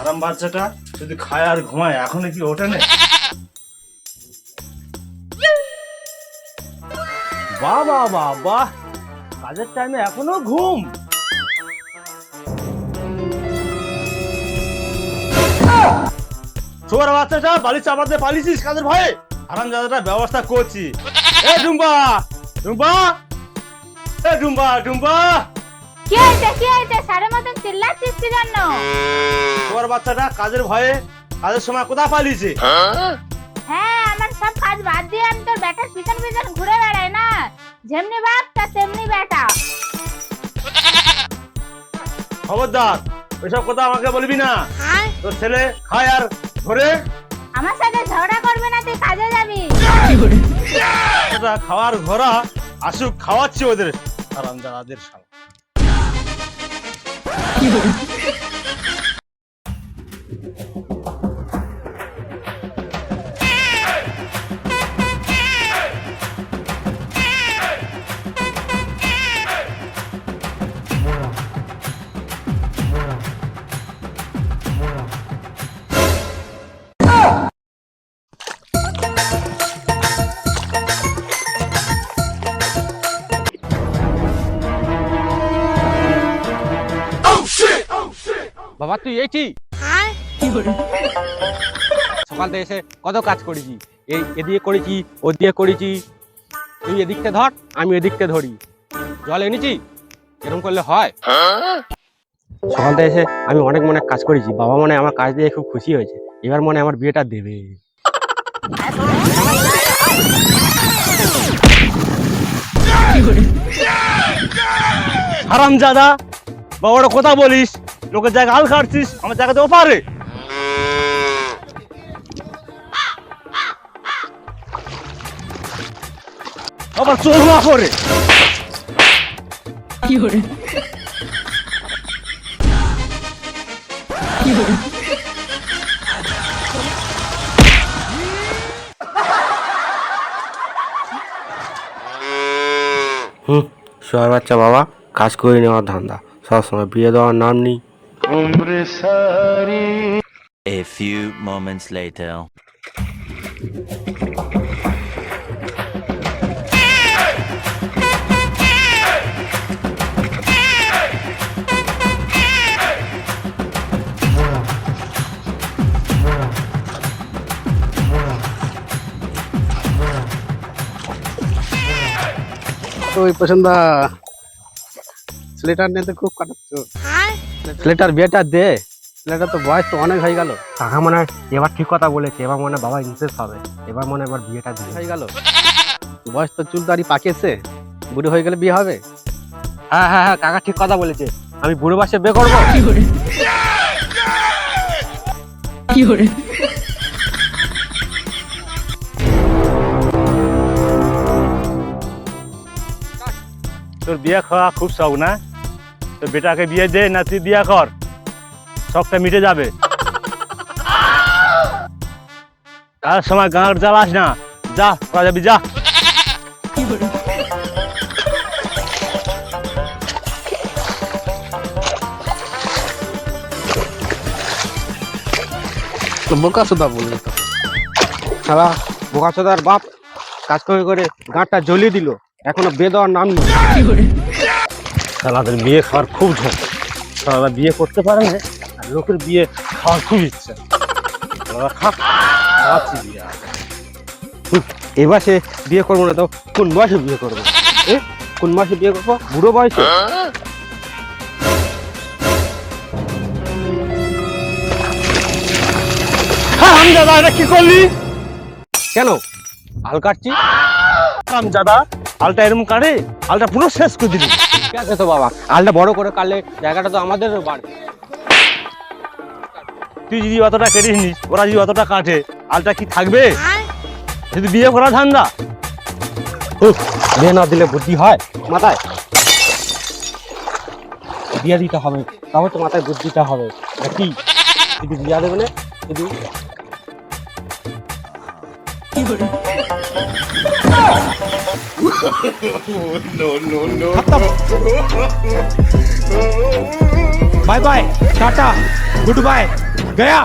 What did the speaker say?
আরাম বাচ্চাটা যদি খায় আর ঘুমায়, এখন কি ওঠে না? বাহ বাহ বাহ বাহ, কাজের টাইমে এখনো ঘুম। ছোট বাচ্চাটা বালি চাপাতে পালিয়েছিস কাজের ভয়ে? আরাম জাদাটা ব্যবস্থা করছি। এ ডুম্বা ডুম্বা, এ ডুম্বা ডুম্বা, কি হয়েছে সারে মতন চিল্লাচ্ছিস কি জন্য? তোমার বাচ্চাটা কাজের ভয়ে কাজের সময় কোথায় পালিয়েছে? হ্যাঁ, আমার সব কাজ বাদ দিয়ে আমি তোর বেটার পিছন পিছন ঘুরে বেড়াই না। যেমনি বাপ তা তেমনি বেটা। খবরদার ওইসব কথা আমাকে বলবি না। তোর ছেলে খায় আর ধরে। আমার সাথে ঝগড়া করবে না, তুই কাজে যাবি। খাওয়ার ঘোরা আসুক, খাওয়াচ্ছি ওদের হারামজাদাদের সাথে। বাবা তুই এইছি সকাল থেকে এসে কত কাজ করেছি, এদিকে করেছি ওদিকে করেছি, তুই এদিকটা ধর আমি এদিকটা ধরি। জল এনেছি, এরকম করলে হয়? সকাল থেকে এসে আমি অনেক মনে কাজ করেছি, বাবা মনে আমার কাজ দিয়ে খুব খুশি হয়েছে, এবার মনে আমার বিয়েটা দেবে। হারামজাদা, বাবাটা কথা বলিস, লোকের জায়গা আল কাটছিস, আমার জায়গাতে ওপারে। আবার চোর না করে। শোয়ার বাচ্চা বাবা, কাজ করে নেওয়ার ধান্দা, সবসময় বিয়ে দেওয়ার নাম নেই। A few moments later. ওই পছন্দ ছেলেটার নিয়ে তো খুব কাটাচ্ছ। ছেলেটার বিয়েটা দে, ছেলেটা তো বয়স তো অনেক হয়ে গেল। কাকা মনে হয় এবার ঠিক কথা বলেছে, এবার মনে হয় বাবা ইনসেস হবে, এবার মনে হয় এবার বিয়েটা দিয়ে হয়ে গেল, বয়স তো চুল দাড়ি পাকেছে, বুড়ো হয়ে গেলে বিয়ে হবে। হ্যাঁ হ্যাঁ হ্যাঁ, কাকা ঠিক কথা বলেছে, আমি বুড়ো বয়সে বিয়ে করবো। তোর বিয়ে খাওয়া খুব শখ না? তোর বেটাকে বিয়ে দে, না তুই বিয়ে কর, শখটা মিটে যাবে। তার সময় গাঁর জ্বালাস না, যা করা যাবি যা। তো বোকা সুদা বললি তো। সারা বোকাচোদার বাপ কাজ করে করে গাঁটটা জ্বলিয়ে দিল, এখনো বিয়ে দেওয়ার নাম নেই। তাদের বিয়ে খাওয়ার খুব ঝোঁক, তারা বিয়ে করতে পারে না, আর লোকের বিয়ে খাওয়ার খুব ইচ্ছা। খাওয়াচ্ছি বিয়ে। এবার সে বিয়ে করবো না তো কোন বয়সে বিয়ে করবো? কোন বয়সে বিয়ে করবো? বুড়ো বয়সে? হারামজাদা, এটা কি করলি? কেন হাল কাটছি? হারামজাদা, আলটা এরকম কাটে? আলটা পুরো শেষ করে দিলি। ঠিক আছে তো বাবা, আলটা বড় করে কাটলে জায়গাটা তো আমাদেরও বাড়বে। তুই যদি অতটা কেটে নিস, ওরা যদি অতটা কাটে, আলটা কি থাকবে? যদি বিয়ে করা ধান্দা। বিয়ে না দিলে বুদ্ধি হয় মাথায়? বিয়ে দিতে হবে, তবে তো মাথায় বুদ্ধিটা হবে নাকি? যদি বিয়ে দেবে না শুধু bye bye, tata, good bye, Gaya